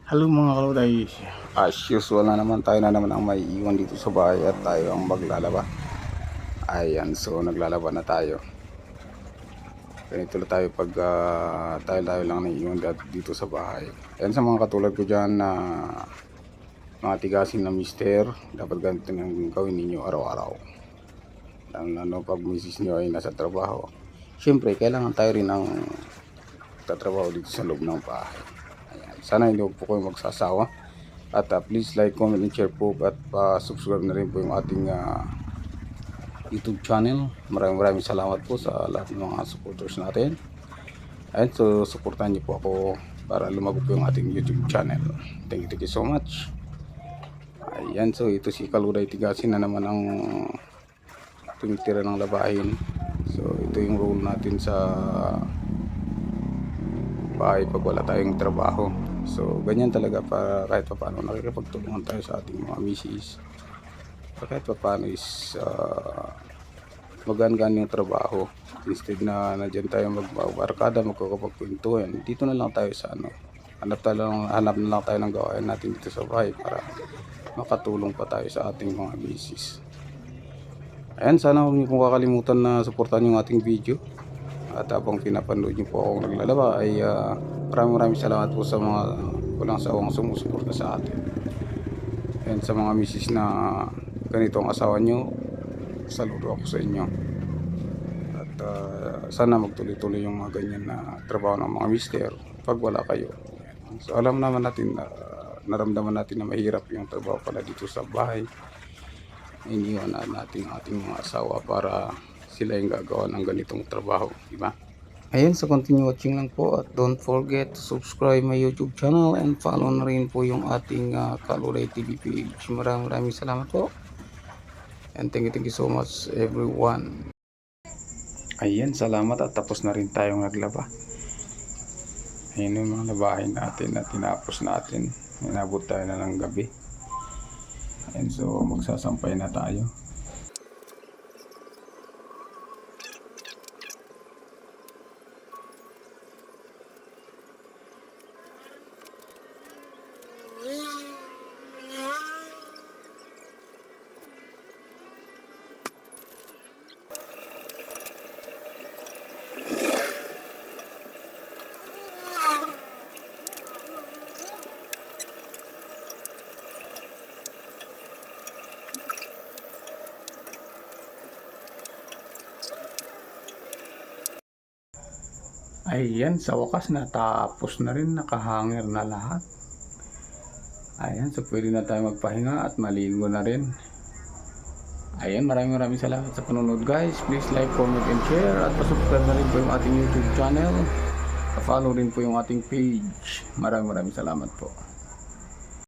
Hello mga kalauday, as usual na naman tayo na naman ang may iwan dito sa bahay at tayo ang maglalaba. Ayan, so naglalaba na tayo. Ganito lang tayo pag tayo lang naiiwan dito sa bahay. Ayan, sa mga katulad ko dyan na mga tigasin na mister, dapat ganito nang gawin ninyo araw-araw. Lalo pag misis nyo ay nasa trabaho. Siyempre, kailangan tayo rin ang tatrabaho dito sa loob ng bahay. Sana hindi po kayo magsasawa. At please like, comment, and share po. At subscribe na rin po yung ating YouTube channel. Maraming salamat po sa lahat ng mga supporters natin. And so, supportan niyo po ako para lumabog po yung ating YouTube channel. Thank you so much. Ayan, so ito si Kaluday Tigasin na naman ang tumitira ng labahin. So, ito yung role natin sa bahay pag wala tayong trabaho. So ganyan talaga para kahit pa paano nakikipagtulungan tayo sa ating mga misis. Kahit pa paano is magaan-gaan yung trabaho. Instead na nandiyan tayo magbarkada, magkakapagkwentuhan, dito na lang tayo sa hanap na lang tayo ng gawain natin dito sa bahay para makatulong pa tayo sa ating mga misis. Ayan, sana huwag niyo pong kakalimutan na suportahan yung ating video. At habang pinapanood niyo po akong naglalaba ay maraming salamat po sa mga walang sawang sumusuporta sa atin. And sa mga misis na ganito ang asawa nyo, saludo ako sa inyo. At sana magtuloy-tuloy yung mga ganyan na trabaho ng mga mister pag wala kayo. So alam naman natin, naramdaman natin na mahirap yung trabaho pala dito sa bahay. Iniwan na natin ang ating mga asawa para sila yung gagawa ng ganitong trabaho, di ba? Ayan, so continue watching lang po at don't forget to subscribe my YouTube channel and follow na rin po yung ating Kaluday TV page. Maraming salamat po. And thank you so much everyone. Ayan, salamat at tapos na rin tayong naglaba. Ayan yung mga labahin natin na tinapos natin. Inabot tayo na ng gabi. And so magsasampay na tayo. Ayan, sa wakas natapos na rin, nakahanger na lahat. Ayan, so pwede na tayo magpahinga at maligo na rin. Ayan, maraming salamat sa panonood guys. Please like, comment, and share. At pasubscribe na rin po yung ating YouTube channel. Follow rin po yung ating page. Maraming salamat po.